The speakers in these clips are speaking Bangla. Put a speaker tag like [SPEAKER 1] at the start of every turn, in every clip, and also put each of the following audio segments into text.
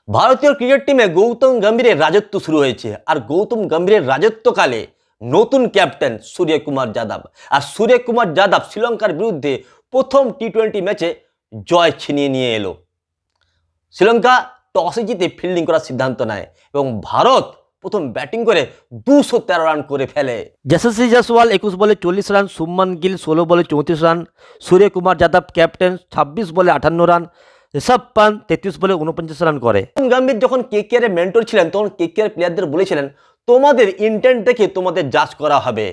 [SPEAKER 1] ভারতীয় ক্রিকেট টিমে গৌতম গম্ভীরের রাজত্ব শুরু হয়েছে। আর গৌতম গম্ভীরের রাজত্বকালে নতুন ক্যাপ্টেন সূর্যকুমার যাদব। আর সূর্যকুমার যাদব শ্রীলঙ্কার বিরুদ্ধে প্রথম টি-20 ম্যাচে জয় ছিনিয়ে নিয়ে এলো। শ্রীলঙ্কা টসে জিতে ফিল্ডিং করার সিদ্ধান্ত নেয় এবং ভারত প্রথম ব্যাটিং করে 213 রান করে ফেলে। যশস্বী জয়সওয়াল 21 বলে 40 রান, শুভমান গিল 16 বলে 34 রান, সূর্যকুমার যাদব ক্যাপ্টেন 26 বলে 58 রান, ঋষভ পান্ত 33 বলে 49 রান করে। গম্ভীর যখন কেকেআর মেন্টর ছিলেন তখন কেকেআর প্লেয়ারদের বলেছিলেন, তোমাদের ইন্টেন্ট দেখে তোমাদের জাজ করা হবে,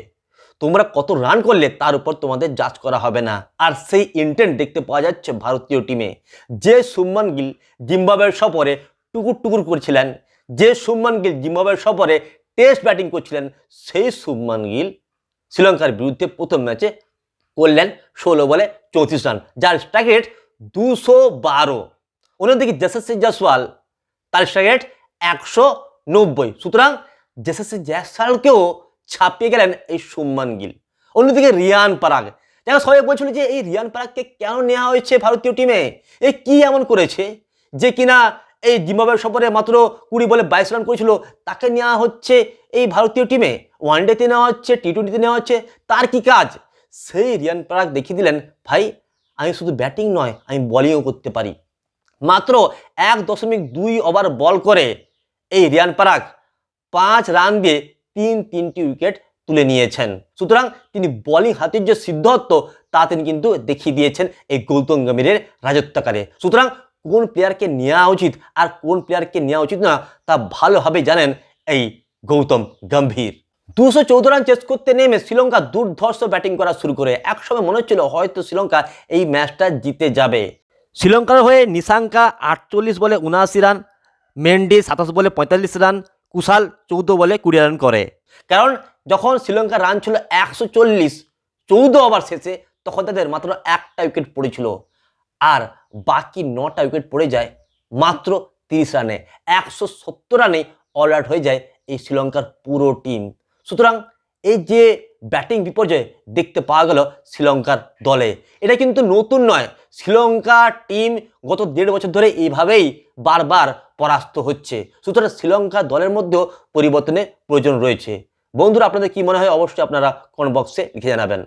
[SPEAKER 1] তোমরা কত রান করলে তার উপর তোমাদের জাজ করা হবে না। আর সেই ইন্টেন্ট দেখতে পাওয়া যাচ্ছে ভারতীয় টিমে। যে শুভমান গিল জিম্বাবুয়ের সফরে টুকুর টুকুর করছিলেন, যে শুভমান গিল জিম্বাবুয়ের সফরে টেস্ট ব্যাটিং করছিলেন, সেই শুভমান গিল শ্রীলঙ্কার বিরুদ্ধে প্রথম ম্যাচে করলেন 16 বলে 34 রান, যার স্ট্রাইক রেট 212। অন্যদিকে যশস্বী জয়সওয়াল তার স্ট্রাইক রেট 190। সুতরাং যশস্বী জয়সওয়ালকেও ছাপিয়ে গেলেন এই শুভমান গিল। অন্যদিকে রিয়ান পরাগ, যারা সবাই বলছিল যে এই রিয়ান পরাগকে কেন নেওয়া হয়েছে ভারতীয় টিমে, এ কি এমন করেছে যে কিনা এই জিম্বাবুয়ের সফরে মাত্র 20 বলে 22 রান করেছিল, তাকে নেওয়া হচ্ছে এই ভারতীয় টিমে। ওয়ানডেতে নেওয়া হচ্ছে, টি-20তে নেওয়া হচ্ছে, তার কি কাজ? সেই রিয়ান পরাগ দেখিয়ে দিলেন, ভাই আমি শুধু ব্যাটিং নয়, আমি বোলিংও করতে পারি। মাত্র 1.2 ওভার বল করে এই রিয়ান পরাগ 5 রান দিয়ে 3টি উইকেট তুলে নিয়েছেন। সুতরাং তিনি বোলিং হাতের যে সিদ্ধত্ব তা তিনি কিন্তু দেখিয়ে দিয়েছেন এই গৌতম গম্ভীরের রাজত্বকালে। সুতরাং কোন প্লেয়ারকে নেওয়া উচিত আর কোন প্লেয়ারকে নেওয়া উচিত না তা ভালোভাবে জানেন এই গৌতম গম্ভীর। 214 রান চেস করতে নেমে শ্রীলঙ্কা দুর্ধর্ষ ব্যাটিং করা শুরু করে। একসময় মনে হচ্ছিল হয়তো শ্রীলঙ্কা এই ম্যাচটা জিতে যাবে। শ্রীলঙ্কার হয়ে নিশাঙ্কা 48 বলে 79 রান, মেন্ডি 27 বলে 45 রান, কুশাল 14 বলে 20 রান করে। কারণ যখন শ্রীলঙ্কার রান ছিল 140 14 ওভার শেষে, তখন তাদের মাত্র একটা উইকেট পড়েছিল আর বাকি 9টা উইকেট পড়ে যায় মাত্র 30 রানে। 170 রানে অল আউট হয়ে যায় এই শ্রীলঙ্কার পুরো টিম। সুতরাং এই যে ব্যাটিং বিপর্যয় দেখতে পাওয়া গেল শ্রীলঙ্কার দলে, এটা কিন্তু নতুন নয়। শ্রীলঙ্কা টিম গত 1.5 বছর ধরে এইভাবেই বারবার পরাস্ত হচ্ছে। সুতরাং শ্রীলঙ্কা দলের মধ্যেও পরিবর্তনের প্রয়োজন রয়েছে। বন্ধুরা, আপনাদের কি মনে হয় অবশ্যই আপনারা কমেন্ট বক্সে লিখে জানাবেন।